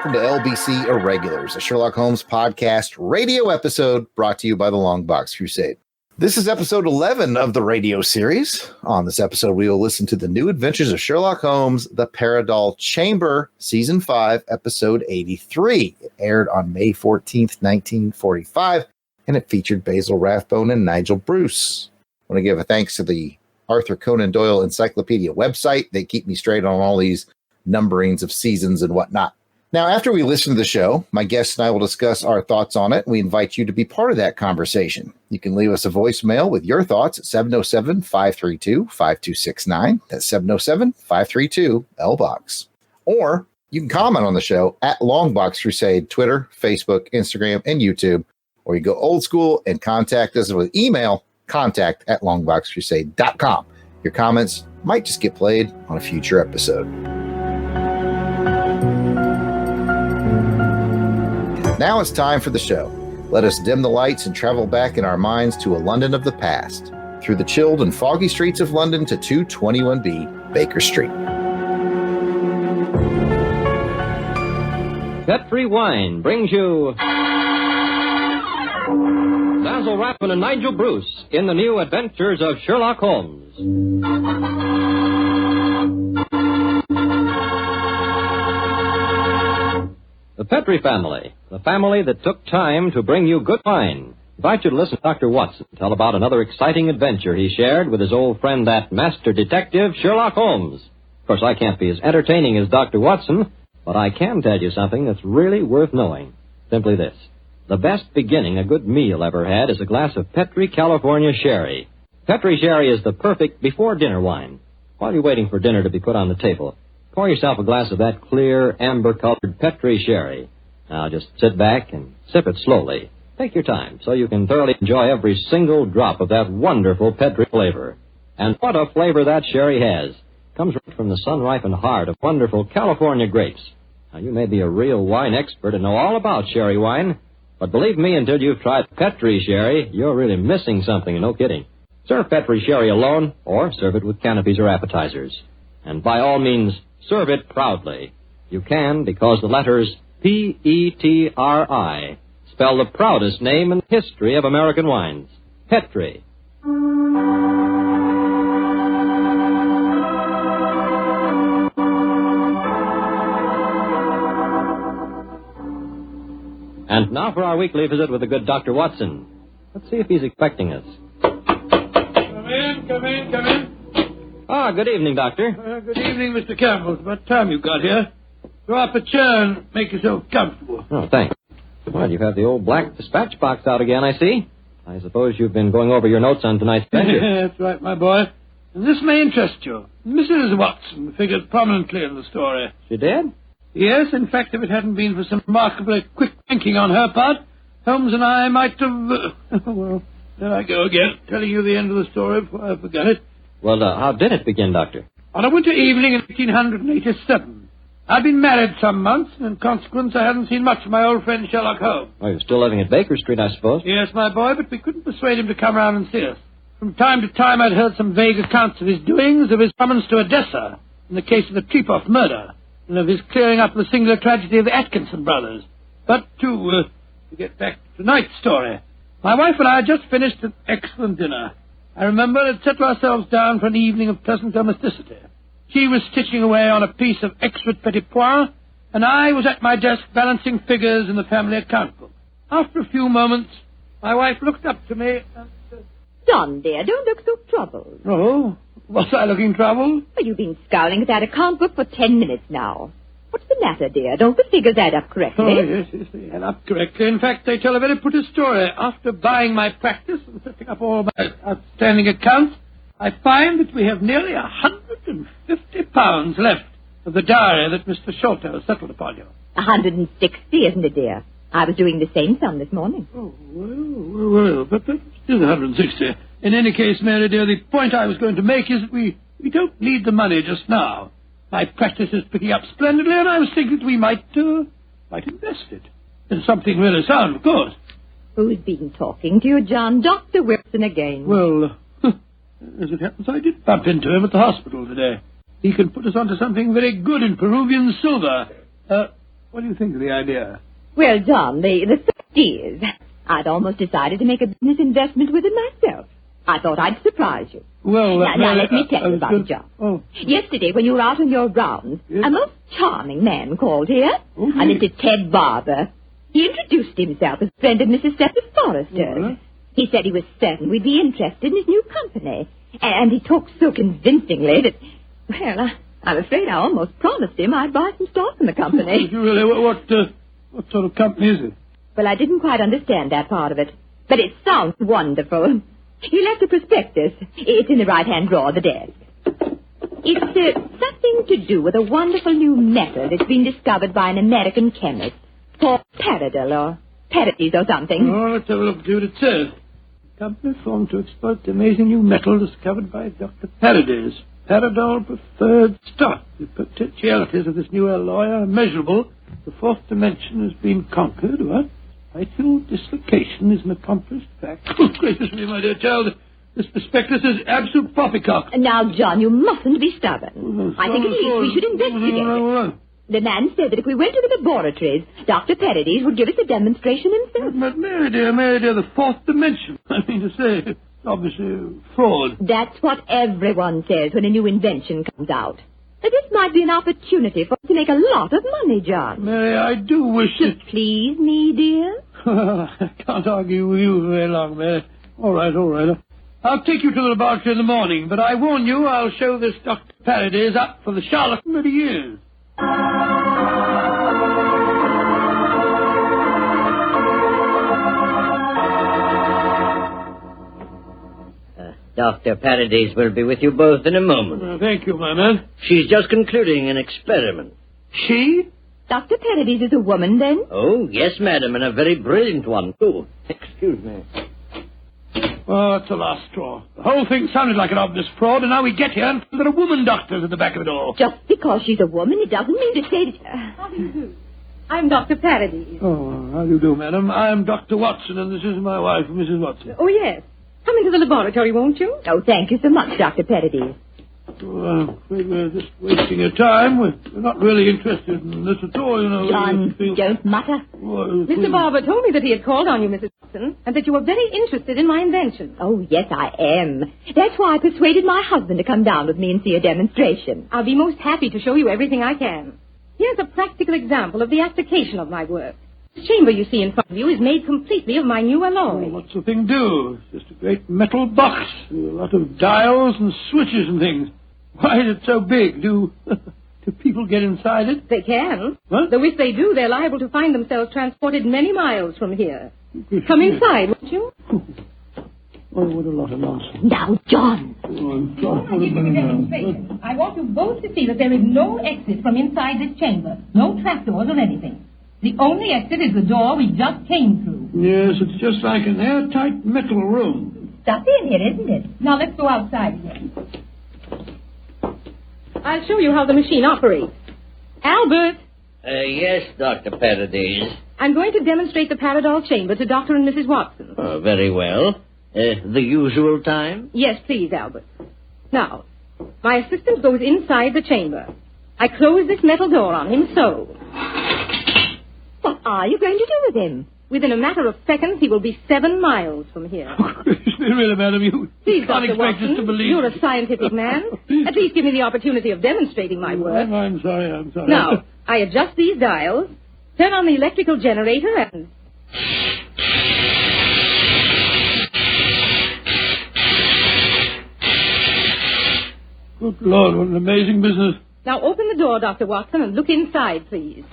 welcome to LBC Irregulars, a Sherlock Holmes podcast radio episode brought to you by the LONGBOX CRUSADE. This is episode 11 of the radio series. On this episode, we will listen to the new Adventures of Sherlock Holmes, the Paradol Chamber, Season 5, Episode 83. It aired on May 14th, 1945, and it featured Basil Rathbone and Nigel Bruce. I want to give a thanks to the Arthur Conan Doyle Encyclopedia website. They keep me straight on all these numberings of seasons and whatnot. Now, after we listen to the show, my guests and I will discuss our thoughts on it. We invite you to be part of that conversation. You can leave us a voicemail with your thoughts at 707-532-5269. That's 707-532-LBOX. Or you can comment on the show at LONGBOX CRUSADE, Twitter, Facebook, Instagram, and YouTube. Or you go old school and contact us with email, contact@longboxcrusade.com. Your comments might just get played on a future episode. Now it's time for the show. Let us dim the lights and travel back in our minds to a London of the past, through the chilled and foggy streets of London to 221B Baker Street. Petri Wine brings you Basil Rathbone and Nigel Bruce in the new Adventures of Sherlock Holmes. The Petri family, the family that took time to bring you good wine. I invite you to listen to Dr. Watson tell about another exciting adventure he shared with his old friend, that master detective, Sherlock Holmes. Of course, I can't be as entertaining as Dr. Watson, but I can tell you something that's really worth knowing. Simply this. The best beginning a good meal ever had is a glass of Petri California Sherry. Petri Sherry is the perfect before-dinner wine. While you're waiting for dinner to be put on the table, pour yourself a glass of that clear, amber-colored Petri Sherry. Now, just sit back and sip it slowly. Take your time so you can thoroughly enjoy every single drop of that wonderful Petri flavor. And what a flavor that sherry has. Comes right from the sun-ripened heart of wonderful California grapes. Now, you may be a real wine expert and know all about sherry wine, but believe me, until you've tried Petri Sherry, you're really missing something, no kidding. Serve Petri Sherry alone, or serve it with canopies or appetizers. And by all means, serve it proudly. You can, because the letters P-E-T-R-I spell the proudest name in the history of American wines. Petri. And now for our weekly visit with the good Dr. Watson. Let's see if he's expecting us. Come in. Ah, good evening, Doctor. Good evening, Mr. Campbell. It's about time you got here. Draw up a chair and make yourself comfortable. Oh, thanks. Well, you've had the old black dispatch box out again, I see. I suppose you've been going over your notes on tonight's adventure. That's right, my boy. And this may interest you. Mrs. Watson figured prominently in the story. She did? Yes, in fact, if it hadn't been for some remarkably quick thinking on her part, Holmes and I might have... well, there I go again, telling you the end of the story before I forget it. Well, how did it begin, Doctor? On a winter evening in 1887. I'd been married some months, and in consequence I hadn't seen much of my old friend Sherlock Holmes. Oh, you're still living at Baker Street, I suppose? Yes, my boy, but we couldn't persuade him to come round and see us. From time to time I'd heard some vague accounts of his doings, of his summons to Odessa, in the case of the Trepoff murder, and of his clearing up the singular tragedy of the Atkinson brothers. But to get back to tonight's story, my wife and I had just finished an excellent dinner. I remember had settled ourselves down for an evening of pleasant domesticity. She was stitching away on a piece of extra petit pois, and I was at my desk balancing figures in the family account book. After a few moments, my wife looked up to me and said, John, dear, don't look so troubled. "Oh, was I looking troubled?" Well, you've been scowling at that account book for 10 minutes now. What's the matter, dear? Don't the figures add up correctly? Oh, yes, they add up correctly. In fact, they tell a very pretty story. After buying my practice and setting up all my outstanding accounts, I find that we have nearly £150 left of the diary that Mr. Sholto settled upon you. 160, isn't it, dear? I was doing the same sum this morning. Oh, well, but that is 160. In any case, Mary dear, the point I was going to make is that we don't need the money just now. My practice is picking up splendidly, and I was thinking that we might invest it in something really sound, of course. Who's been talking to you, John? Dr. Wilson again. Well, as it happens, I did bump into him at the hospital today. He can put us onto something very good in Peruvian silver. What do you think of the idea? Well, John, the fact is, I'd almost decided to make a business investment with it myself. I thought I'd surprise you. Well, now let me tell you about it, John. Oh. Yesterday, when you were out on your rounds, Yes? a most charming man called here, Oh, a yes. Mr. Ted Barber. He introduced himself as a friend of Mrs. Cecil Forrester's. All right. He said he was certain we'd be interested in his new company. And he talked so convincingly that, well, I'm afraid I almost promised him I'd buy some stock in the company. Really, what sort of company is it? Well, I didn't quite understand that part of it. But it sounds wonderful. He left a prospectus. It's in the right-hand drawer of the desk. It's something to do with a wonderful new metal that's been discovered by an American chemist called Paradol or Paradis or something. Oh, let's have a look and see what it says. Company formed to exploit the amazing new metal discovered by Dr. Paradis. Paradol preferred stock. The potentialities of this new alloy are immeasurable. The fourth dimension has been conquered. What? Vital dislocation is an accomplished fact. Oh, gracious me, my dear child. This prospectus is absolute poppycock. Now, John, you mustn't be stubborn. I think at least we should investigate it. The man said that if we went to the laboratories, Dr. Paradis would give us a demonstration himself. But Mary dear, the fourth dimension. I mean to say, it's obviously fraud. That's what everyone says when a new invention comes out. But this might be an opportunity for us to make a lot of money, John. Mary, I do wish To please me, dear. I can't argue with you very long, Mary. All right. I'll take you to the laboratory in the morning, but I warn you, I'll show this Dr. Paradis up for the Sherlock that he is. Dr. Paradis will be with you both in a moment. Thank you, my man. She's just concluding an experiment. She? Dr. Paradis is a woman, then? Oh, yes, madam, and a very brilliant one, too. Excuse me. Oh, that's the last straw. The whole thing sounded like an obvious fraud, and now we get here and there are woman doctors at the back of the door. Just because she's a woman, it doesn't mean to say that... How do you do? I'm Dr. Paradis. Oh, how do you do, madam? I'm Dr. Watson, and this is my wife, Mrs. Watson. Oh, yes. Come into the laboratory, won't you? Oh, thank you so much, Dr. Paradis. We're just wasting your time. We're not really interested in this at all, you know. John, don't mutter. Mr. Barber told me that he had called on you, Mrs. Watson, and that you were very interested in my invention. Oh, yes, I am. That's why I persuaded my husband to come down with me and see a demonstration. I'll be most happy to show you everything I can. Here's a practical example of the application of my work. This chamber you see in front of you is made completely of my new alloy. What's the thing do? It's just a great metal box with a lot of dials and switches and things. Why is it so big? Do people get inside it? They can. What? Though if they do, they're liable to find themselves transported many miles from here. Come inside, won't you? Oh, what a lot of nonsense. Now, John. I'll give you a demonstration. I want you both to see that there is no exit from inside this chamber. No trapdoors or anything. The only exit is the door we just came through. Yes, it's just like an airtight metal room. Stuffy in here, isn't it? Now let's go outside again. I'll show you how the machine operates. Albert, Yes, Dr. Paradis. I'm going to demonstrate the Paradol Chamber to Dr. and Mrs. Watson. Oh, very well. The usual time? Yes, please, Albert. Now, my assistant goes inside the chamber. I close this metal door on him, so. What are you going to do with him? Within a matter of seconds, he will be 7 miles from here. Really, madam, you Please, can't Dr. expect us Watson, to believe. you're a scientific man. At least give me the opportunity of demonstrating my work. I'm sorry. Now, I adjust these dials, turn on the electrical generator, and... Good Lord, what an amazing business. Now open the door, Dr. Watson, and look inside, please.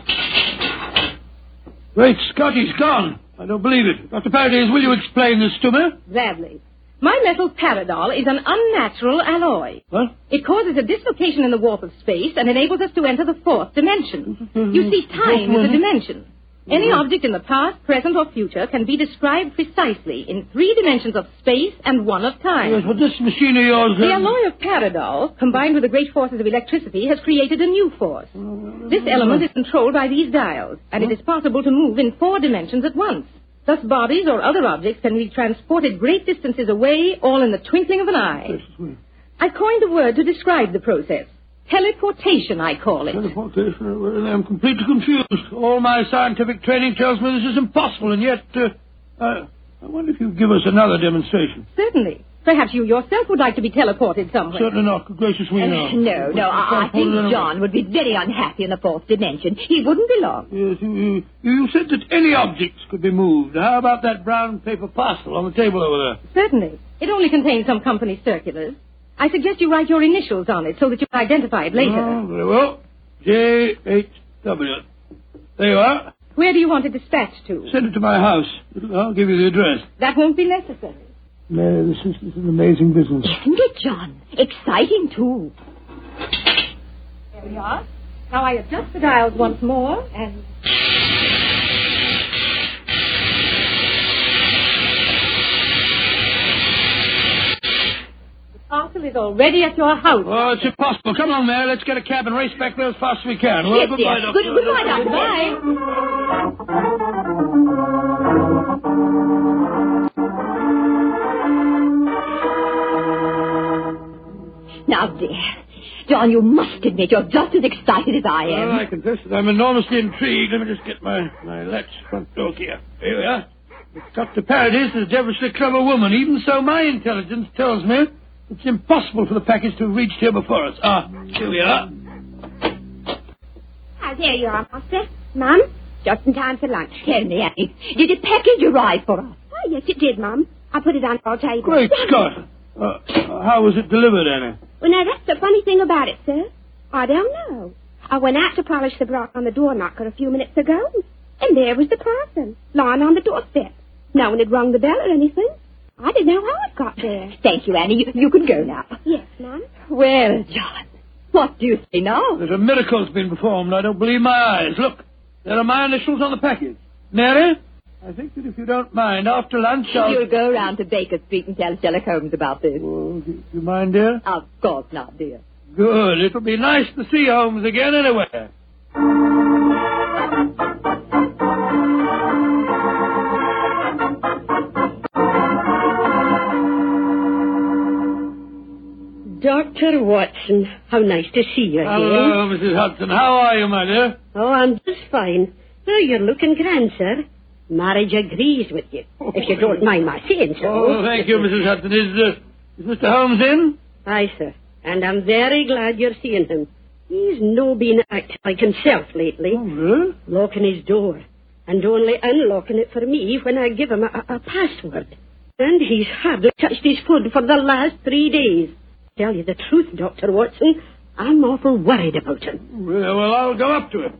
Great Scott, he's gone. I don't believe it. Dr. Paradis, will you explain this to me? Gladly. My metal Paradol is an unnatural alloy. What? It causes a dislocation in the warp of space and enables us to enter the fourth dimension. You see, time is a dimension. Any object in the past, present, or future can be described precisely in 3 dimensions of space and 1 of time. Yes, but this machine of yours... The alloy of Paradol, combined with the great forces of electricity, has created a new force. This element is controlled by these dials, and it is possible to move in 4 dimensions at once. Thus, bodies or other objects can be transported great distances away, all in the twinkling of an eye. I coined a word to describe the process. Teleportation, I call it. Teleportation? Well, I'm completely confused. All my scientific training tells me this is impossible, and yet, I wonder if you'd give us another demonstration. Certainly. Perhaps you yourself would like to be teleported somewhere. Certainly not. Good gracious me, no. No, I think John would be very unhappy in the fourth dimension. He wouldn't belong. Yes, you said that any objects could be moved. How about that brown paper parcel on the table over there? Certainly. It only contains some company circulars. I suggest you write your initials on it so that you can identify it later. Oh, very well. J.H.W. There you are. Where do you want it dispatched to? Send it to my house. I'll give you the address. That won't be necessary. Mary, this is an amazing business. Isn't it, John? Exciting, too. There we are. Now I adjust the dials once more, and... the parcel is already at your house. Oh, it's impossible. Come on, Mary. Let's get a cab and race back there as fast as we can. Well, Yes, goodbye, dear. Doctor. Goodbye, Doctor. Bye. Now, dear, John, you must admit you're just as excited as I am. Well, I confess that I'm enormously intrigued. Let me just get my latch front door here. Here we are. Dr. Paradis is a devilishly clever woman. Even so, my intelligence tells me it's impossible for the package to have reached here before us. Here we are. There you are, Master. Mum, just in time for lunch. Tell me, Annie, did a package arrive for us? Oh, yes, it did, Mum. I put it on our table. Great Scott. How was it delivered, Annie? Well, now, that's the funny thing about it, sir. I don't know. I went out to polish the block on the door knocker a few minutes ago, and there was the parcel, lying on the doorstep. No one had rung the bell or anything. I didn't know how it got there. Thank you, Annie. You can go now. Yes, Mum. Well, John, what do you say now? There's a miracle's been performed. I don't believe my eyes. Look, there are my initials on the package. Mary, I think that if you don't mind, after lunch You'll go round to Baker Street and tell Sherlock Holmes about this. Oh, do you mind, dear? Of course not, dear. Good. It'll be nice to see Holmes again anyway. Dr. Watson, how nice to see you again. Hello, Mrs. Hudson. How are you, my dear? Oh, I'm just fine. Oh, you're looking grand, sir. Marriage agrees with you, if you don't mind my saying so. Oh, thank you, Mrs. Hudson. Is Mr. Holmes in? Aye, sir. And I'm very glad you're seeing him. He's no been acting like himself lately. Oh, really? Locking his door, and only unlocking it for me when I give him a password. And he's hardly touched his food for the last 3 days. Tell you the truth, Dr. Watson, I'm awful worried about him. Well, I'll go up to him.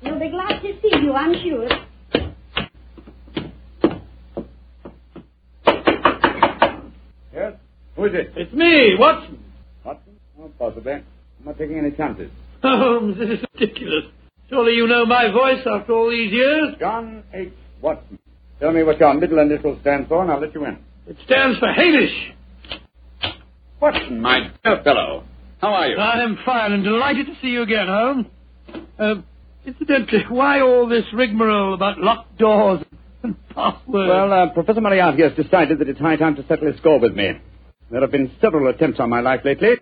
He'll be glad to see you, I'm sure. Yes? Who is it? It's me, Watson. Watson? Oh, possibly. I'm not taking any chances. Holmes, this is ridiculous. Surely you know my voice after all these years? John H. Watson. Tell me what your middle initial stands for, and I'll let you in. It stands for Hamish. Watson, my dear fellow. How are you? I am fine and delighted to see you again, Holmes. Incidentally, why all this rigmarole about locked doors and passwords? Well, Professor Moriarty has decided that it's high time to settle his score with me. There have been several attempts on my life lately.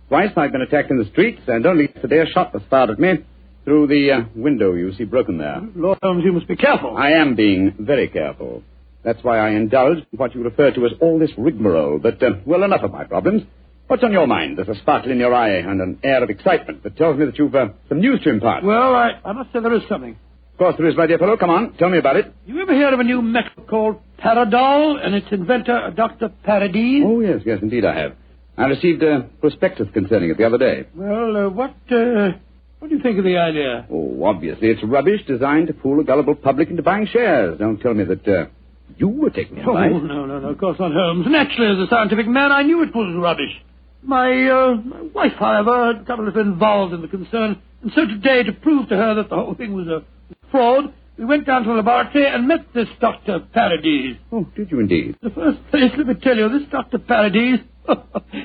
Twice I've been attacked in the streets, and only yesterday a shot was fired at me through the window you see broken there. Lord Holmes, you must be careful. I am being very careful. That's why I indulged in what you refer to as all this rigmarole. But, well, enough of my problems. What's on your mind? There's a sparkle in your eye and an air of excitement that tells me that you've some news to impart. Well, I must say there is something. Of course there is, my dear fellow. Come on, tell me about it. You ever hear of a new metal called Paradol and its inventor, Dr. Paradis? Oh, yes, indeed I have. I received a prospectus concerning it the other day. Well, what do you think of the idea? Oh, obviously it's rubbish designed to fool a gullible public into buying shares. Don't tell me that you were taking advice. Oh, no, of course not, Holmes. Naturally, as a scientific man, I knew it was rubbish. My wife, however, got a little involved in the concern, and so today, to prove to her that the whole thing was a fraud, we went down to the laboratory and met this Dr. Paradis. Oh, did you indeed? The first place, let me tell you, this Dr. Paradis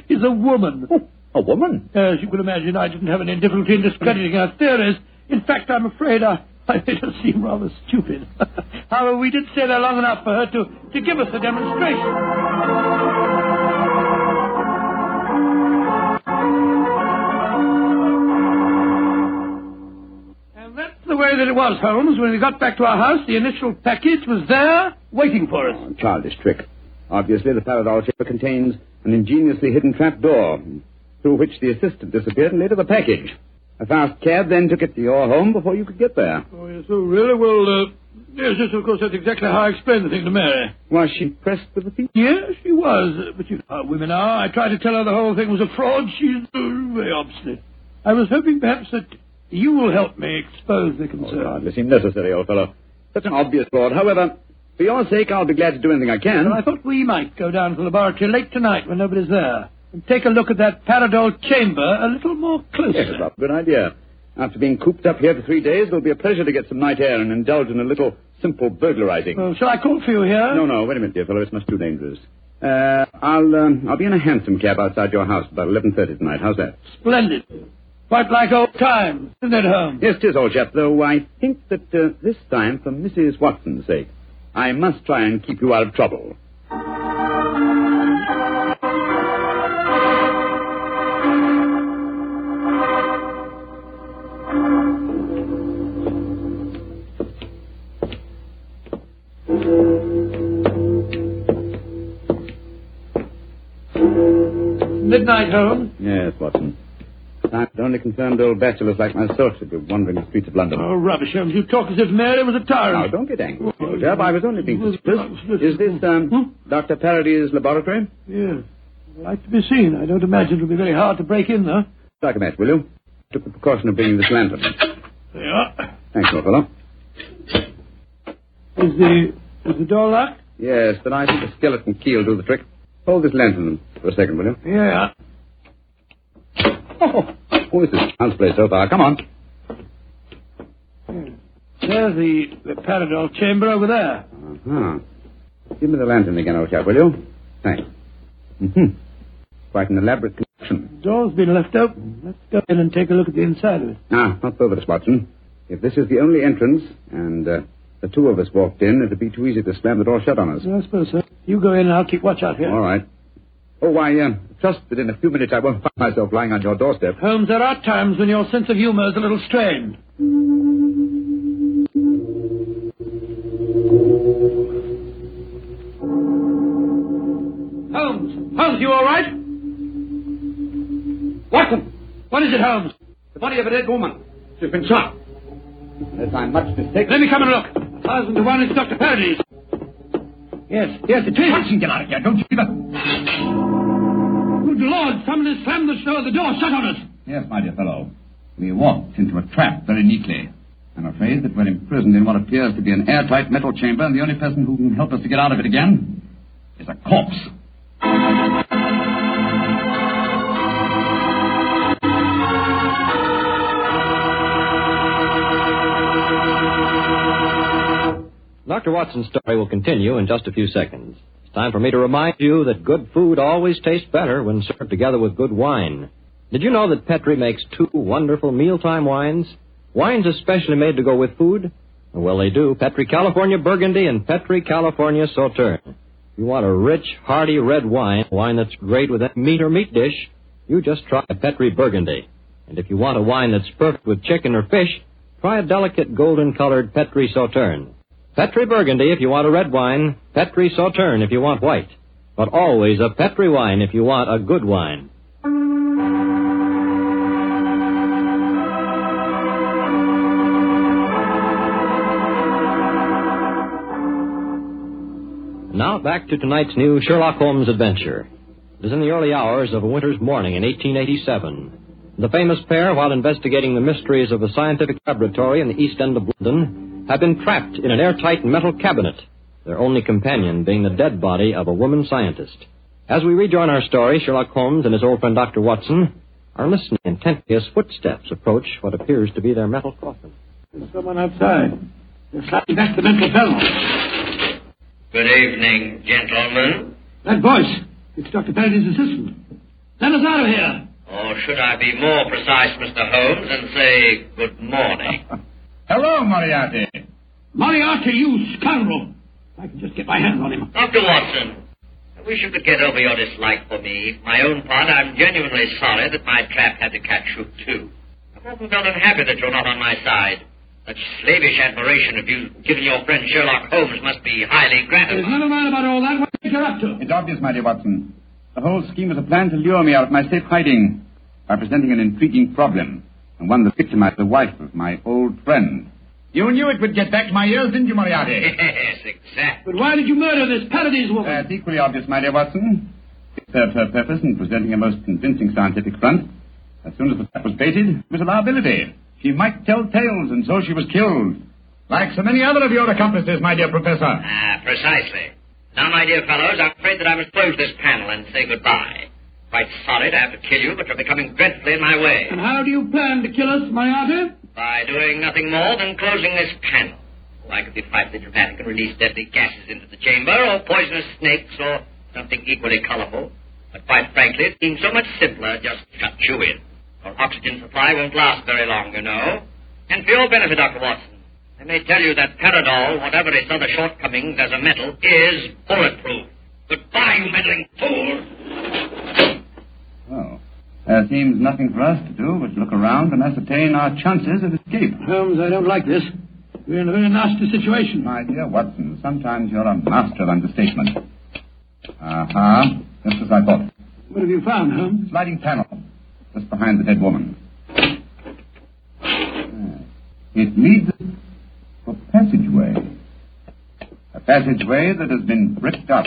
is a woman. Oh, a woman? As you can imagine, I didn't have any difficulty in discrediting her theories. In fact, I'm afraid I made her seem rather stupid. However, we did stay there long enough for her to give us a demonstration. that it was, Holmes. When we got back to our house, the initial package was there, waiting for us. Oh, childish trick. Obviously, the Paradol Chamber contains an ingeniously hidden trap door, through which the assistant disappeared and later the package. A fast cab then took it to your home before you could get there. Oh, yes, oh, really? Well, yes, of course, that's exactly how I explained the thing to Mary. Was she pressed with the thief? Yes, she was. But you know how women are. I tried to tell her the whole thing was a fraud. She's very obstinate. I was hoping perhaps that you will help me expose the concern. Oh, hardly seemed necessary, old fellow. Such an obvious fraud. However, for your sake, I'll be glad to do anything I can. Well, I thought we might go down to the laboratory late tonight when nobody's there and take a look at that Paradol Chamber a little more closely. Yes, that's a good idea. After being cooped up here for 3 days, it'll be a pleasure to get some night air and indulge in a little simple burglarizing. Well, shall I call for you here? No, wait a minute, dear fellow. It's much too dangerous. I'll be in a hansom cab outside your house about 11:30 tonight. How's that? Splendid. Quite like old times, isn't it, Holmes? Yes, 'tis, old chap, though I think that this time, for Mrs. Watson's sake, I must try and keep you out of trouble. Midnight, Holmes? Yes, Watson. I'd only concerned old bachelors like myself should be wandering the streets of London. Oh, rubbish, Holmes. You talk as if Mary was a tyrant. Now, don't get angry, old chap. I was only being suspicious. Is this, Dr. Paradis' laboratory? Yes. I'd like to be seen. I don't imagine it'll be very hard to break in, though. Strike a match, will you? Took the precaution of bringing this lantern. There you are. Thanks, old fellow. Is the door locked? Yes, but I think the skeleton key will do the trick. Hold this lantern for a second, will you? Yeah. Oh, this is child's play so far. Come on. There's the Paradol Chamber over there. Uh-huh. Give me the lantern again, old chap, will you? Thanks. Mm-hmm. Quite an elaborate construction. The door's been left open. Let's go in and take a look at the inside of it. Ah, not so this, Watson. If this is the only entrance, and the two of us walked in, it'd be too easy to slam the door shut on us. Yeah, I suppose so. You go in and I'll keep watch out here. All right. Oh, I trust that in a few minutes I won't find myself lying on your doorstep. Holmes, there are times when your sense of humor is a little strained. Holmes, you all right? Watson! What is it, Holmes? The body of a dead woman. She's been shot. Unless I'm much mistaken. Let me come and look. 1,000 to 1 it's Dr. Paradis. Yes, it is. Watson, get out of here. Don't you give up. Good Lord, someone has slammed the door shut on us. Yes, my dear fellow. We walked into a trap very neatly. I'm afraid that we're imprisoned in what appears to be an airtight metal chamber, and the only person who can help us to get out of it again is a corpse. Dr. Watson's story will continue in just a few seconds. It's time for me to remind you that good food always tastes better when served together with good wine. Did you know that Petri makes 2 wonderful mealtime wines? Wines especially made to go with food? Well, they do. Petri California Burgundy and Petri California Sauterne. If you want a rich, hearty red wine that's great with any meat or meat dish, you just try a Petri Burgundy. And if you want a wine that's perfect with chicken or fish, try a delicate golden-colored Petri Sauterne. Petri Burgundy if you want a red wine, Petri Sauterne if you want white. But always a Petri wine if you want a good wine. Now back to tonight's new Sherlock Holmes adventure. It is in the early hours of a winter's morning in 1887. The famous pair, while investigating the mysteries of a scientific laboratory in the East End of London, have been trapped in an airtight metal cabinet, their only companion being the dead body of a woman scientist. As we rejoin our story, Sherlock Holmes and his old friend Dr. Watson are listening intently as footsteps approach what appears to be their metal coffin. There's someone outside. They're sliding back the mental panel. Good evening, gentlemen. That voice, it's Dr. Paradis' assistant. Let us out of here. Or should I be more precise, Mr. Holmes, and say good morning? Hello, Moriarty. Moriarty, you scoundrel. I can just get my hands on him. Dr. Watson, I wish you could get over your dislike for me. For my own part, I'm genuinely sorry that my trap had to catch you, too. I've often felt unhappy that you're not on my side. Such slavish admiration of you given your friend Sherlock Holmes must be highly gratifying. There's never mind about all that. What do you think you're up to? It's obvious, my dear Watson. The whole scheme was a plan to lure me out of my safe hiding by presenting an intriguing problem, and one that victimized the wife of my old friend. You knew it would get back to my ears, didn't you, Moriarty? Yes, exactly. But why did you murder this Paradise woman? That's equally obvious, my dear Watson. It served her purpose in presenting a most convincing scientific front. As soon as the trap was baited, it was a liability. She might tell tales, and so she was killed. Like so many other of your accomplices, my dear Professor. Precisely. Now, my dear fellows, I'm afraid that I must close this panel and say goodbye. Quite sorry to have to kill you, but you're becoming dreadfully in my way. And how do you plan to kill us, Moriarty? By doing nothing more than closing this panel. I could be frightfully dramatic and release deadly gases into the chamber, or poisonous snakes, or something equally colorful. But quite frankly, it seems so much simpler just to shut you in. Your oxygen supply won't last very long, you know. And for your benefit, Dr. Watson, I may tell you that Paradol, whatever its other shortcomings as a metal, is bulletproof. Goodbye, you meddling fool! Well, there seems nothing for us to do but look around and ascertain our chances of escape. Holmes, I don't like this. We're in a very nasty situation. My dear Watson, sometimes you're a master of understatement. Just as I thought. What have you found, Holmes? Sliding panel, just behind the dead woman. It leads to a passageway. A passageway that has been bricked up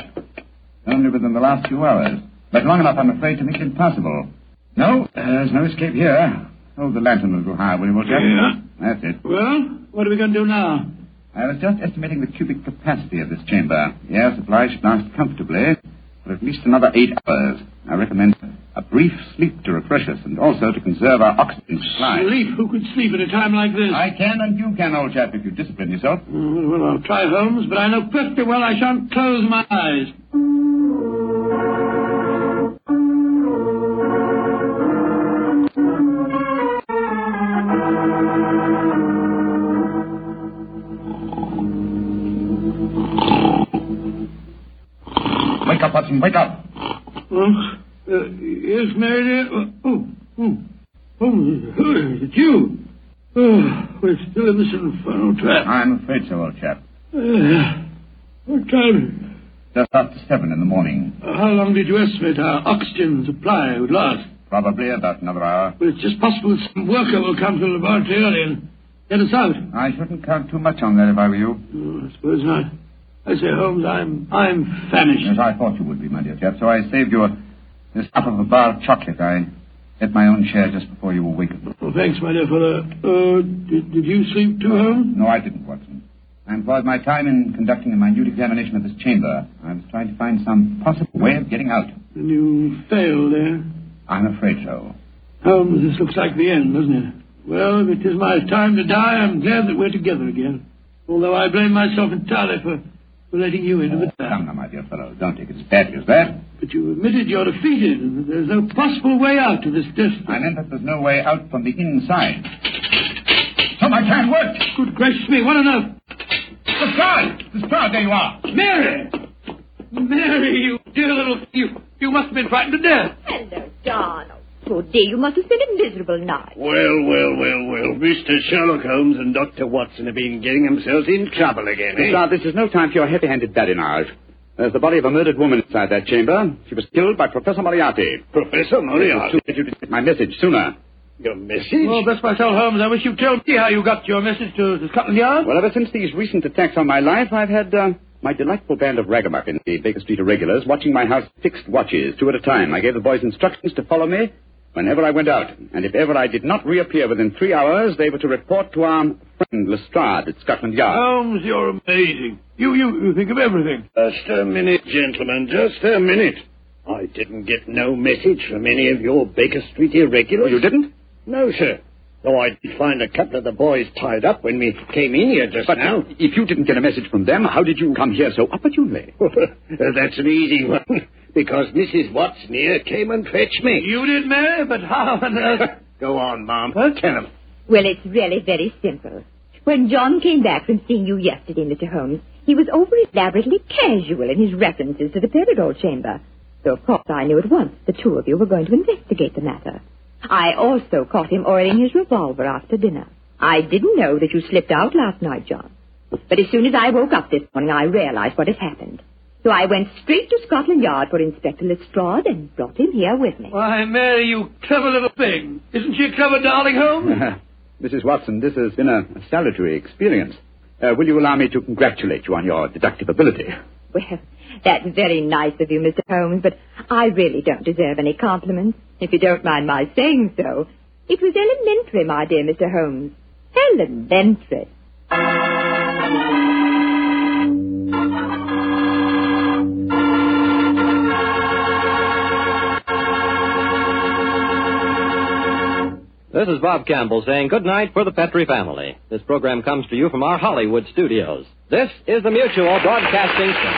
only within the last few hours. But long enough, I'm afraid, to make it impossible. No, there's no escape here. Hold the lantern a little higher, will you, Walter? Yeah. That's it. Well, what are we going to do now? I was just estimating the cubic capacity of this chamber. The air supply should last comfortably for at least another 8 hours. I recommend a brief sleep to refresh us and also to conserve our oxygen supply. Sleep? Who could sleep at a time like this? I can and you can, old chap, if you discipline yourself. Well, I'll try, Holmes, but I know perfectly well I shan't close my eyes. Wake up, Watson, wake up. Yes, Mary dear? It's you. We're still in this infernal trap. I'm afraid so, old chap. What time? Just after 7 in the morning. How long did you estimate our oxygen supply would last? Probably about another hour. Well, it's just possible that some worker will come to the laboratory early and get us out. I shouldn't count too much on that if I were you. I suppose not. I say, Holmes, I'm famished. Yes, I thought you would be, my dear chap, so I saved you this cup of a bar of chocolate. I ate my own share just before you awakened. Oh, thanks, my dear fellow. Did you sleep too, Holmes? No, I didn't, Watson. I employed my time in conducting a minute examination of this chamber. I was trying to find some possible way of getting out. And you failed, eh? I'm afraid so. Holmes, this looks like the end, doesn't it? Well, if it is my time to die, I'm glad that we're together again. Although I blame myself entirely for letting you into the trap. Come now, my dear fellow. Don't take it as badly as that. But you admitted you're defeated and that there's no possible way out of this destiny. I meant that there's no way out from the inside. So my plan worked. Good gracious me, what on earth? The guard, there you are. Mary! Mary, you dear little... You must have been frightened to death. Hello, Donald. Oh, dear, you must have spent a miserable night. Well. Mr. Sherlock Holmes and Dr. Watson have been getting themselves in trouble again, eh? Sir, this is no time for your heavy-handed badinage. There's the body of a murdered woman inside that chamber. She was killed by Professor Moriarty. Professor Moriarty? You didn't get my message sooner. Your message? Well, bless my soul, Holmes, I wish you'd tell me how you got your message to Scotland Yard. Well, ever since these recent attacks on my life, I've had my delightful band of ragamuffins, the Baker Street Irregulars, watching my house fixed watches, 2 at a time. I gave the boys instructions to follow me whenever I went out. And if ever I did not reappear within 3 hours, they were to report to our friend Lestrade at Scotland Yard. Holmes, you're amazing. You think of everything. Just a minute, gentlemen, just a minute. I didn't get no message from any of your Baker Street Irregulars. Oh, you didn't? No, sir. Though I did find a couple of the boys tied up when we came in here just now. But if you didn't get a message from them, how did you come here so opportunely? That's an easy one. Because Mrs. Watson here came and fetched me. You did, Mary, but how on earth... Go on, Mom. Tell him. Well, it's really very simple. When John came back from seeing you yesterday, Mr. Holmes, he was over elaborately casual in his references to the Paradol Chamber. So, of course, I knew at once the two of you were going to investigate the matter. I also caught him oiling his revolver after dinner. I didn't know that you slipped out last night, John. But as soon as I woke up this morning, I realized what had happened. So I went straight to Scotland Yard for Inspector Lestrade and brought him here with me. Why, Mary, you clever little thing. Isn't she a clever darling, Holmes? Mrs. Watson, this has been a salutary experience. Will you allow me to congratulate you on your deductive ability? Well, that's very nice of you, Mr. Holmes, but I really don't deserve any compliments, if you don't mind my saying so. It was elementary, my dear Mr. Holmes. Elementary. This is Bob Campbell saying good night for the Petrie family. This program comes to you from our Hollywood studios. This is the Mutual Broadcasting System.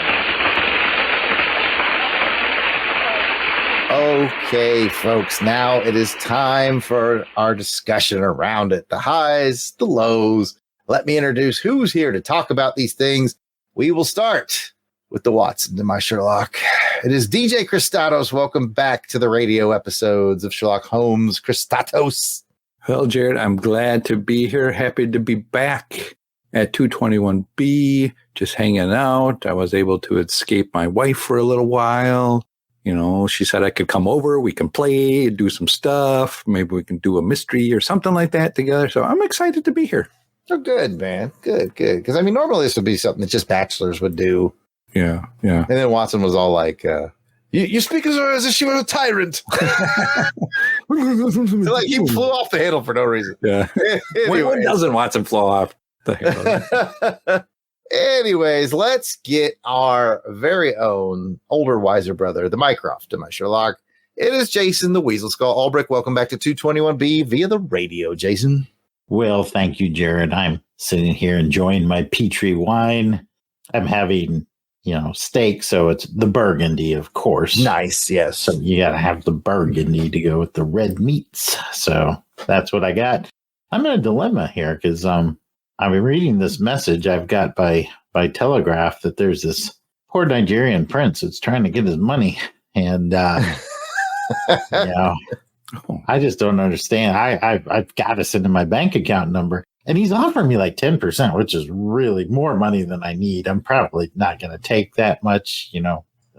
Okay, folks, now it is time for our discussion around it. The highs, the lows. Let me introduce who's here to talk about these things. We will start with the Watson and my Sherlock. It is DJ Kristatos. Welcome back to the radio episodes of Sherlock Holmes. Kristatos. Well, Jarrod, I'm glad to be here. Happy to be back at 221B, just hanging out. I was able to escape my wife for a little while. You know, she said I could come over, we can play, do some stuff. Maybe we can do a mystery or something like that together. So I'm excited to be here. Oh, good, man. Good. Because, I mean, normally this would be something that just bachelors would do. Yeah. And then Watson was all like, you speak as if she was a tyrant. So, like, he flew off the handle for no reason. Yeah. When doesn't Watson fly off the handle? Anyways, let's get our very own older, wiser brother, the Mycroft, to my Sherlock. It is Jason, the Weasel Skull. Alberich, welcome back to 221B via the radio, Jason. Well, thank you, Jarrod. I'm sitting here enjoying my Petrie wine. I'm having, steak, so it's the burgundy, of course. Nice, yes. So you got to have the burgundy to go with the red meats. So that's what I got. I'm in a dilemma here because I've been reading this message I've got by telegraph that there's this poor Nigerian prince that's trying to get his money. And, I just don't understand. I've got to send him my bank account number. And he's offering me like 10%, which is really more money than I need. I'm probably not going to take that much,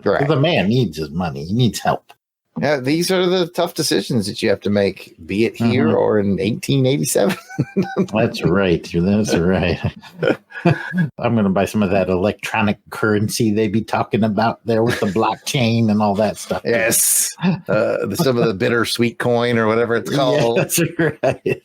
Right. The man needs his money. He needs help. Yeah, these are the tough decisions that you have to make, be it here or in 1887. That's right. That's right. I'm going to buy some of that electronic currency they be talking about there with the blockchain and all that stuff. Yes. Some of the bittersweet coin or whatever it's called. Yeah, that's right.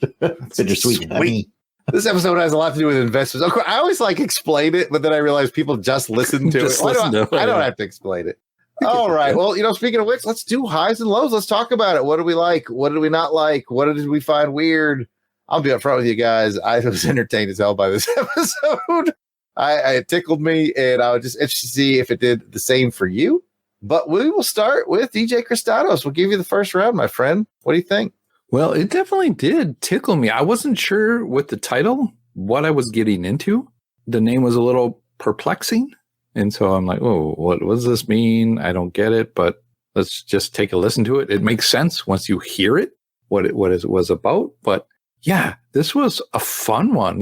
Bittersweet honey. This episode has a lot to do with investments. Of course, I always explain it, but then I realize people just listen to it. I don't have to explain it. All right. Well, speaking of which, let's do highs and lows. Let's talk about it. What did we like? What did we not like? What did we find weird? I'll be upfront with you guys. I was entertained as hell by this episode. It tickled me, and I was just interested to see if it did the same for you. But we will start with DJ Kristatos. We'll give you the first round, my friend. What do you think? Well, it definitely did tickle me. I wasn't sure with the title what I was getting into. The name was a little perplexing. And so I'm like, oh, what does this mean? I don't get it, but let's just take a listen to it. It makes sense once you hear it, what it was about. But yeah, this was a fun one.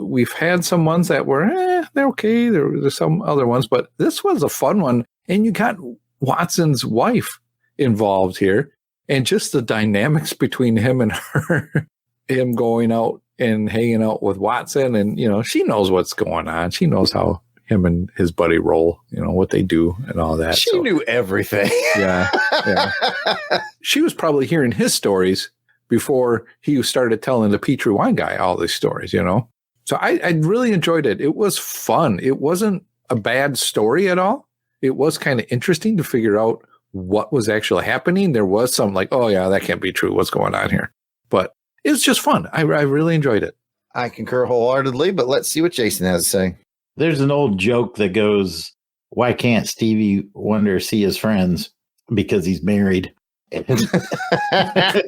We've had some ones that were, they're okay. There's some other ones, but this was a fun one. And you got Watson's wife involved here. And just the dynamics between him and her, him going out and hanging out with Watson. And, she knows what's going on. She knows how him and his buddy roll, what they do and all that. She knew everything. Yeah. She was probably hearing his stories before he started telling the Petrie wine guy all these stories, So I really enjoyed it. It was fun. It wasn't a bad story at all. It was kind of interesting to figure out what was actually happening. There was some like, oh yeah, that can't be true. What's going on here? But it was just fun. I really enjoyed it. I concur wholeheartedly, but let's see what Jason has to say. There's an old joke that goes, why can't Stevie Wonder see his friends? Because he's married. And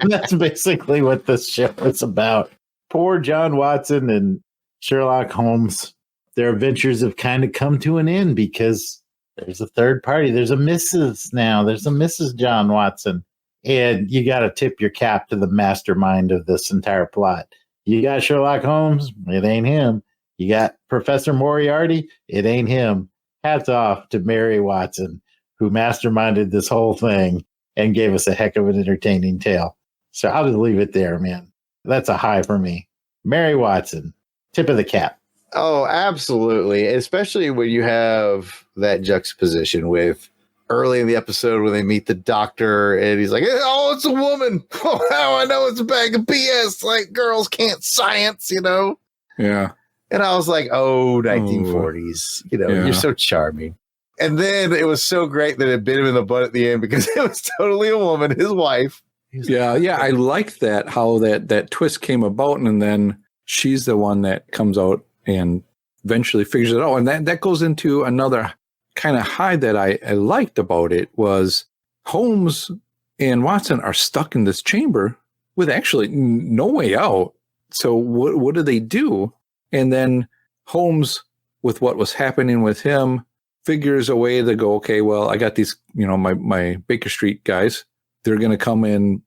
that's basically what this show is about. Poor John Watson and Sherlock Holmes. Their adventures have kind of come to an end because there's a third party. There's a Mrs. now. There's a Mrs. John Watson. And you got to tip your cap to the mastermind of this entire plot. You got Sherlock Holmes, it ain't him. You got Professor Moriarty, it ain't him. Hats off to Mary Watson, who masterminded this whole thing and gave us a heck of an entertaining tale. So I'll just leave it there, man. That's a high for me. Mary Watson, tip of the cap. Oh, absolutely. Especially when you have that juxtaposition with early in the episode when they meet the doctor and he's like, oh, it's a woman. Oh, how I know it's a bag of BS. Like, girls can't science, you know? Yeah. And I was like, oh, 1940s. You know, you're so charming. And then it was so great that it bit him in the butt at the end because it was totally a woman, his wife. Yeah, I like that, how that twist came about, and then she's the one that comes out and eventually figures it out. And that goes into another kind of high that I liked about it was Holmes and Watson are stuck in this chamber with actually no way out. So what do they do? And then Holmes, with what was happening with him, figures a way to go, okay, well, I got these, my Baker Street guys. They're going to come in,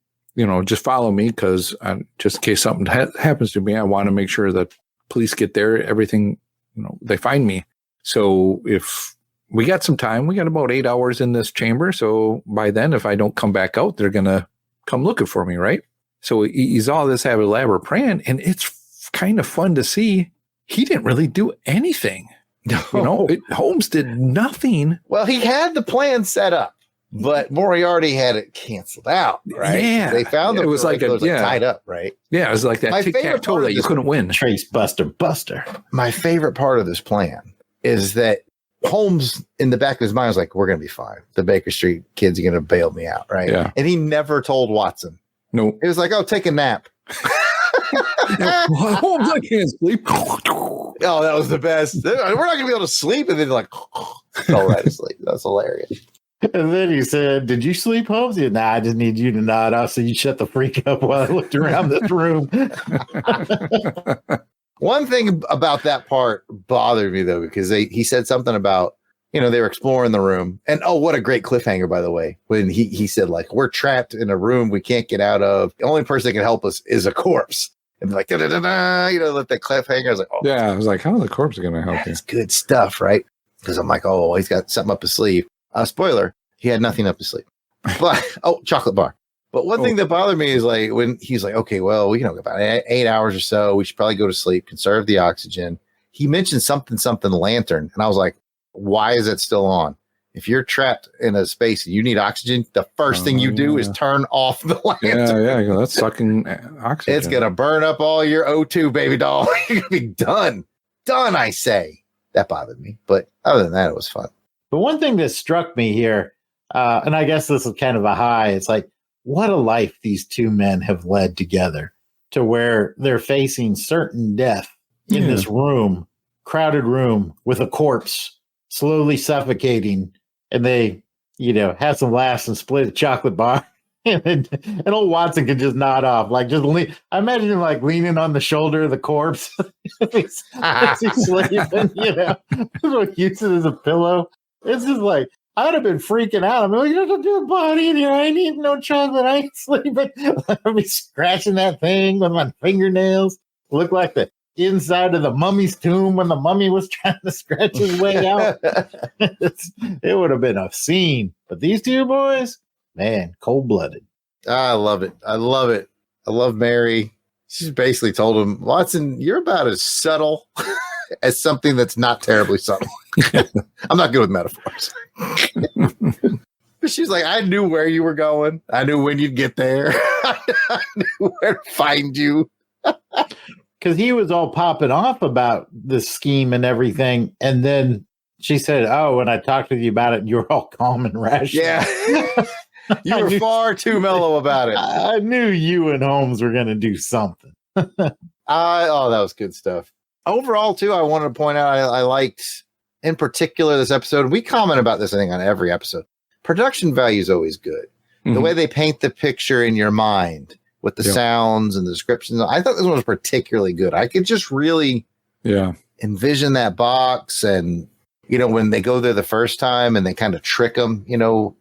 just follow me because just in case something happens to me, I want to make sure that police get there, everything, they find me. So if we got some time, we got about 8 hours in this chamber. So by then, if I don't come back out, they're going to come looking for me, right? So he's all this have elaborate plan, and it's kind of fun to see. He didn't really do anything. Holmes did nothing. Well, he had the plan set up, but Moriarty had it canceled out, right? Yeah. They found it was like tied up, right? Yeah, it was like that tic-tac-toe that you couldn't win. Trace Buster. My favorite part of this plan is that Holmes, in the back of his mind, was like, we're going to be fine. The Baker Street kids are going to bail me out, right? Yeah. And he never told Watson. No. It was like, oh, take a nap. Holmes, I can't sleep. Oh, that was the best. We're not going to be able to sleep. And then like, all right to sleep. That's hilarious. And then he said, did you sleep, Holmes? He said, nah, I just need you to nod off so you shut the freak up while I looked around this room. One thing about that part bothered me, though, because he said something about, they were exploring the room. And, oh, what a great cliffhanger, by the way, when he said, like, we're trapped in a room we can't get out of. The only person that can help us is a corpse. And like, da-da-da-da, let that cliffhanger. I was like, oh. Yeah, I was like, how are the corpse going to help you? That's good stuff, right? Because I'm like, oh, he's got something up his sleeve. Spoiler, he had nothing up his sleeve. But, chocolate bar. But one thing that bothered me is like when he's like, okay, well, about 8 hours or so, we should probably go to sleep, conserve the oxygen. He mentioned something lantern. And I was like, why is it still on? If you're trapped in a space and you need oxygen, the first thing you do is turn off the lantern. Yeah, that's sucking oxygen. It's going to burn up all your O2, baby doll. You're going to be done. Done, I say. That bothered me. But other than that, it was fun. The one thing that struck me here, and I guess this is kind of a high, it's like, what a life these two men have led together to where they're facing certain death in this room, crowded room with a corpse slowly suffocating. And they, have some laughs and split a chocolate bar. and old Watson can just nod off. Like, just lean. I imagine him like leaning on the shoulder of the corpse. He's sleeping, use it as a pillow. It's just like, I'd have been freaking out. I'm like, there's a dead body in here. I ain't eating no chocolate. I ain't sleeping. I'd be scratching that thing with my fingernails. Look like the inside of the mummy's tomb when the mummy was trying to scratch his way out. It would have been a scene. But these two boys, man, cold-blooded. I love it. I love Mary. She's basically told him, Watson, you're about as subtle as something that's not terribly subtle. I'm not good with metaphors. But she's like, I knew where you were going. I knew when you'd get there. I knew where to find you. Because he was all popping off about the scheme and everything. And then she said, oh, when I talked with you about it, you were all calm and rational. Yeah. You were far too mellow about it. I knew you and Holmes were going to do something. That was good stuff. Overall, too, I wanted to point out I liked, in particular, this episode. We comment about this, I think, on every episode. Production value is always good. Mm-hmm. The way they paint the picture in your mind with the sounds and the descriptions. I thought this one was particularly good. I could just really envision that box. And, when they go there the first time and they kind of trick them,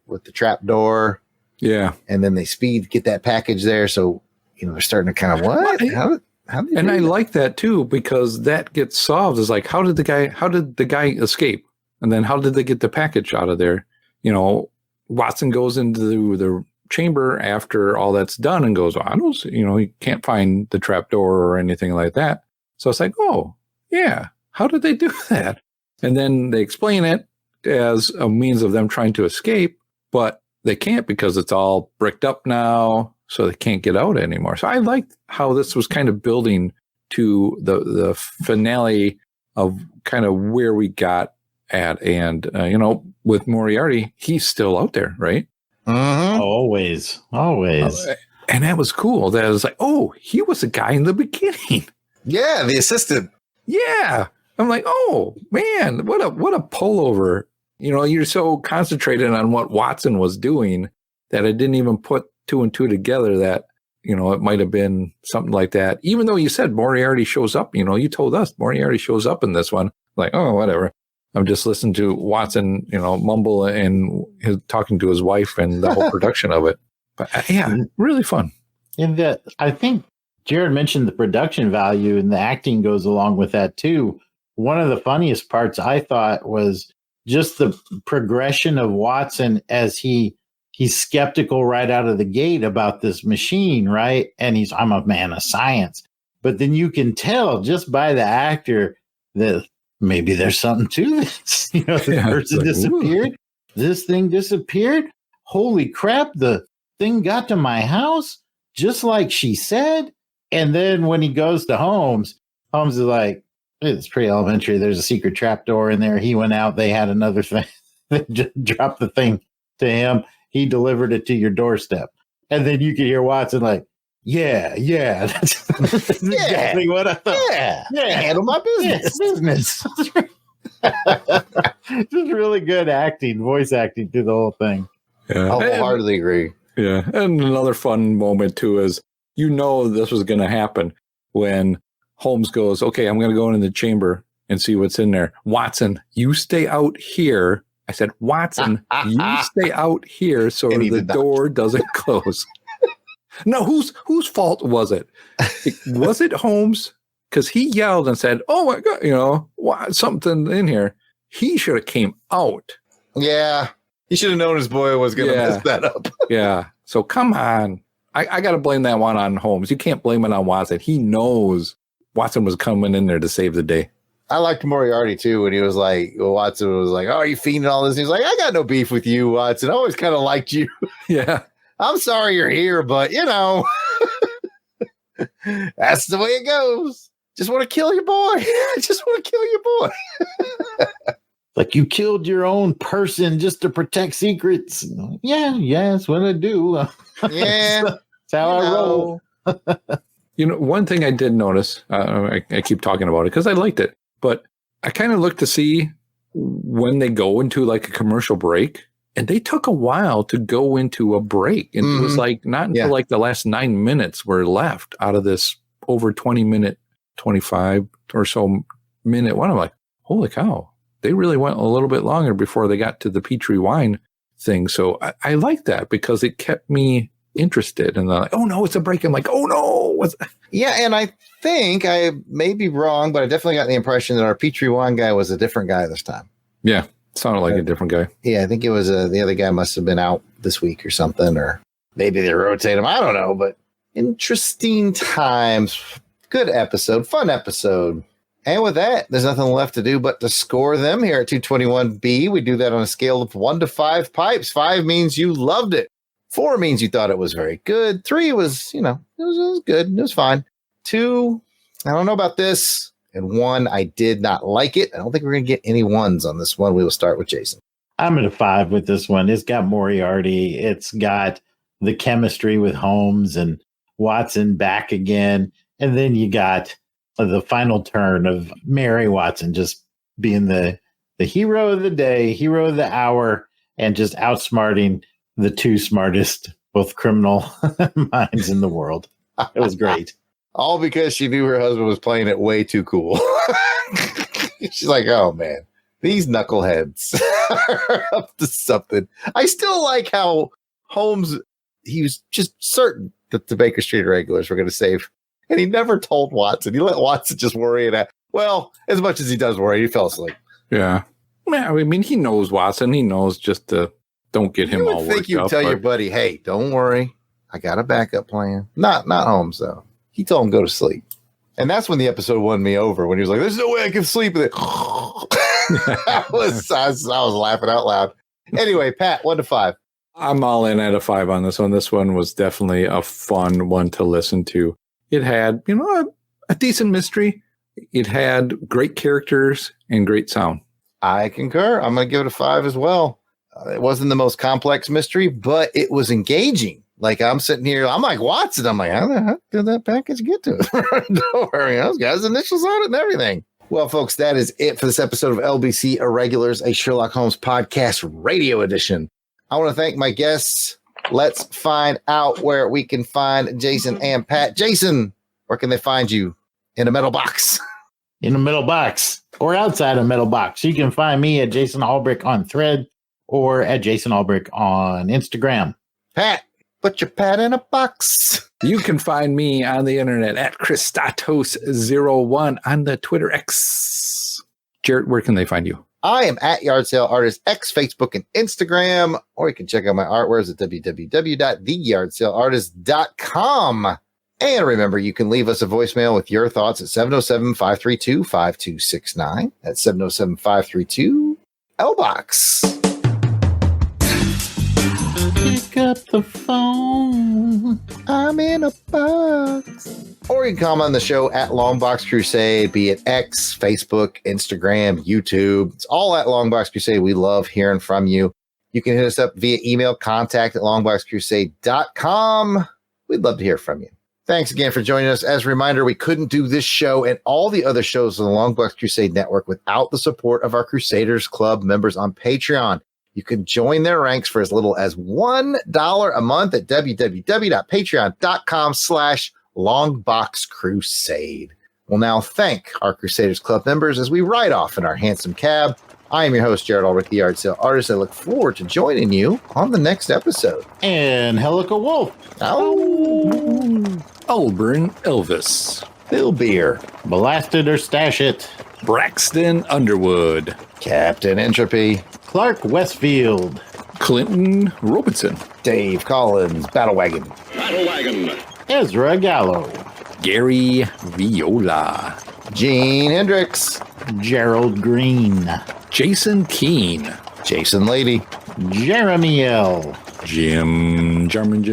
with the trap door. Yeah. And then they get that package there. So, they're starting to kind of, what? And I like that too, because that gets solved. Is like, how did the guy escape? And then how did they get the package out of there? You know, Watson goes into the chamber after all that's done and goes, I don't see, he can't find the trapdoor or anything like that. So it's like, oh, yeah, how did they do that? And then they explain it as a means of them trying to escape, but they can't because it's all bricked up now, so they can't get out anymore. So I liked how this was kind of building to the finale of kind of where we got at. And, with Moriarty, he's still out there, right? Mm-hmm. Always. And that was cool. That was like, oh, he was the guy in the beginning. Yeah, the assistant. Yeah. I'm like, oh, man, what a pullover. You're so concentrated on what Watson was doing that I didn't even put two and two together that, it might have been something like that. Even though you said Moriarty shows up, you told us Moriarty shows up in this one. Like, oh, whatever. I'm just listening to Watson, mumble and talking to his wife and the whole production of it. But yeah, really fun. And I think Jarrod mentioned the production value, and the acting goes along with that too. One of the funniest parts I thought was just the progression of Watson as he's skeptical right out of the gate about this machine, right? And I'm a man of science. But then you can tell just by the actor that maybe there's something to this. The person disappeared. This thing disappeared. Holy crap, the thing got to my house just like she said. And then when he goes to Holmes is like, it's pretty elementary. There's a secret trapdoor in there. He went out. They had another thing. They just dropped the thing to him. He delivered it to your doorstep. And then you could hear Watson like, yeah. That's exactly what I thought. Yeah. Handle my business. Just really good acting, voice acting through the whole thing. Yeah. I'll wholeheartedly agree. Yeah. And another fun moment too is, this was going to happen when Holmes goes, okay, I'm going to go into the chamber and see what's in there. Watson, you stay out here. I said, Watson, you stay out here so the door doesn't close. No, whose fault was it? Was it Holmes? Because he yelled and said, oh my God, something in here. He should have came out. Yeah. He should have known his boy was going to mess that up. Yeah. So come on. I got to blame that one on Holmes. You can't blame it on Watson. He knows Watson was coming in there to save the day. I liked Moriarty too when he was like, Watson was like, oh, are you feeding all this? And he's like, I got no beef with you, Watson. I always kind of liked you. Yeah. I'm sorry you're here, but that's the way it goes. Just want to kill your boy. Just want to kill your boy. Like you killed your own person just to protect secrets. Yeah, that's what I do. Yeah. That's how I roll. One thing I did notice, I keep talking about it because I liked it, but I kind of looked to see when they go into like a commercial break, and they took a while to go into a break. And it was like not until like the last 9 minutes were left out of this over 20-minute, 25 or so minute one. I'm like, holy cow, they really went a little bit longer before they got to the Petri wine thing. So I like that because it kept me interested. And they're like, oh no, it's a break. I'm like, oh no. Yeah, and I think I may be wrong, but I definitely got the impression that our Petri wine guy was a different guy this time. Yeah, sounded like a different guy. Yeah, I think it was the other guy must have been out this week or something, or maybe they rotate him. I don't know, but interesting times. Good episode, fun episode. And with that, there's nothing left to do but to score them here at 221B. We do that on a scale of 1 to 5 pipes. 5 means you loved it. 4 means you thought it was very good. 3 was, it was good. It was fine. 2, I don't know about this. And 1, I did not like it. I don't think we're going to get any 1s on this one. We will start with Jason. I'm at a 5 with this one. It's got Moriarty. It's got the chemistry with Holmes and Watson back again. And then you got the final turn of Mary Watson just being the hero of the day, hero of the hour, and just outsmarting the 2 smartest, both criminal minds in the world. It was great. All because she knew her husband was playing it way too cool. She's like, oh man, these knuckleheads are up to something. I still like how Holmes, he was just certain that the Baker Street Irregulars were going to save And he never told Watson. He let Watson just worry it out. Well, as much as he does worry, he fell asleep. Yeah. I mean, he knows Watson. He knows just to don't get him all worked up. I think you tell your buddy, hey, don't worry. I got a backup plan. Not Holmes, though. He told him go to sleep. And that's when the episode won me over, when he was like, there's no way I can sleep with it. I was laughing out loud. Anyway, Pat, 1 to 5. I'm all in at a 5 on this one. This one was definitely a fun one to listen to. It had, a decent mystery. It had great characters and great sound. I concur. I'm going to give it a 5 as well. It wasn't the most complex mystery, but it was engaging. Like, I'm sitting here, I'm like Watson. I'm like, how the heck did that package get to it? Don't worry, those guys' initials on it and everything. Well, folks, that is it for this episode of LBC Irregulars, a Sherlock Holmes podcast radio edition. I want to thank my guests. Let's find out where we can find Jason and Pat. Jason, where can they find you? In a metal box. In a metal box or outside a metal box. You can find me at Jason Alberich on Thread or at Jason Alberich on Instagram. Pat, put your Pat in a box. You can find me on the internet at Kristatos01 on the Twitter X. Jarrod, where can they find you? I am at Yard Sale Artist X, Facebook, and Instagram, or you can check out my artworks at www.theyardsaleartist.com. And remember, you can leave us a voicemail with your thoughts at 707-532-5269. That's 707-532-LBOX. Pick up the phone. I'm in a box. Or you can comment on the show at LONGBOX CRUSADE, be it X, Facebook, Instagram, YouTube. It's all at LONGBOX CRUSADE. We love hearing from you. You can hit us up via email, contact@longboxcrusade.com. We'd love to hear from you. Thanks again for joining us. As a reminder, we couldn't do this show and all the other shows on the LONGBOX CRUSADE Network without the support of our Crusaders Club members on Patreon. You can join their ranks for as little as $1 a month at www.patreon.com/LONGBOXCRUSADE. We'll now thank our Crusaders Club members as we ride off in our handsome cab. I am your host, Jarrod Alberich, the Yard Sale Artist. I look forward to joining you on the next episode. And Helica Wolf. Albrin Elvis. Bill Beer. Blasted or Stash It. Braxton Underwood. Captain Entropy. Clark Westfield. Clinton Robinson. Dave Collins. Battlewagon. Ezra Gallo. Gary Viola. Gene Hendricks. Gerald Green. Jason Keene. Jason Lady. Jeremy L. Jim Jarman.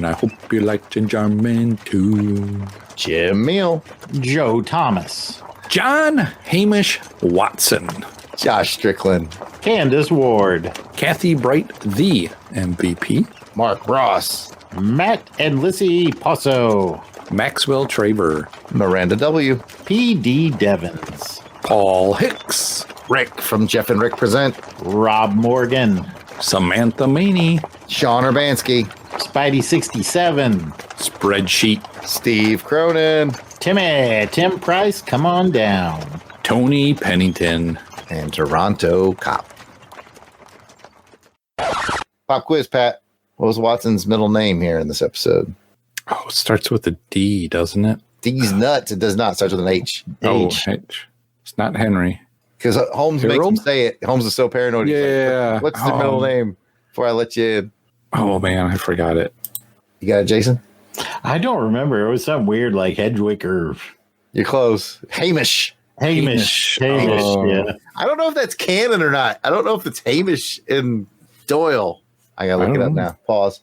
I hope you like Jim Jarman too. Jim Meal. Joe Thomas. John Hamish Watson. Josh Strickland. Candace Ward. Kathy Bright, the MVP. Mark Ross. Matt and Lissy Posso. Maxwell Traver. Miranda W. P.D. Devins. Paul Hicks. Rick from Jeff and Rick Present. Rob Morgan. Samantha Maney. Sean Urbanski. Spidey 67. Spreadsheet. Steve Cronin. Tim Price, come on down. Tony Pennington. And Toronto Cop. Pop quiz, Pat. What was Watson's middle name here in this episode? Oh, it starts with a D, doesn't it? D's nuts. It does not. It starts with an H. H. It's not Henry. Because Holmes makes him say it. Holmes is so paranoid. Yeah. Like, what's the middle name before I let you in? Oh, man, I forgot it. You got it, Jason? I don't remember. It was something weird like Hedgewick or... You're close. Hamish. Hamish. Yeah. I don't know if that's canon or not. I don't know if it's Hamish in Doyle. I got to look it up now. Pause.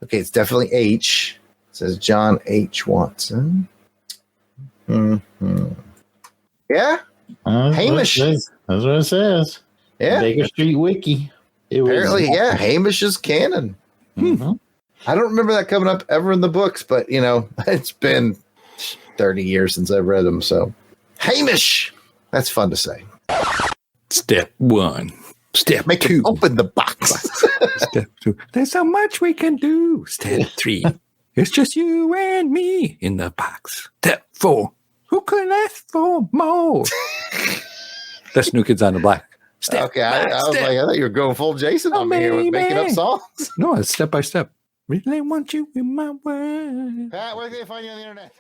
Okay, it's definitely H. It says John H. Watson. Yeah? Hamish. That's what it says. Yeah. Baker Street Wiki. Apparently, yeah. Hamish is canon. Mm-hmm. I don't remember that coming up ever in the books, but, it's been 30 years since I've read them, so. Hamish! That's fun to say. Step 1. Step Make 2. Open the box. Step 2. There's so much we can do. Step 3. It's just you and me in the box. Step 4. Who could ask for more? That's New Kids on the Block. Okay, I was like, I thought you were going full Jason on me here with making up songs. No, it's step by step. Really want you in my world. Pat, where can they find you on the internet?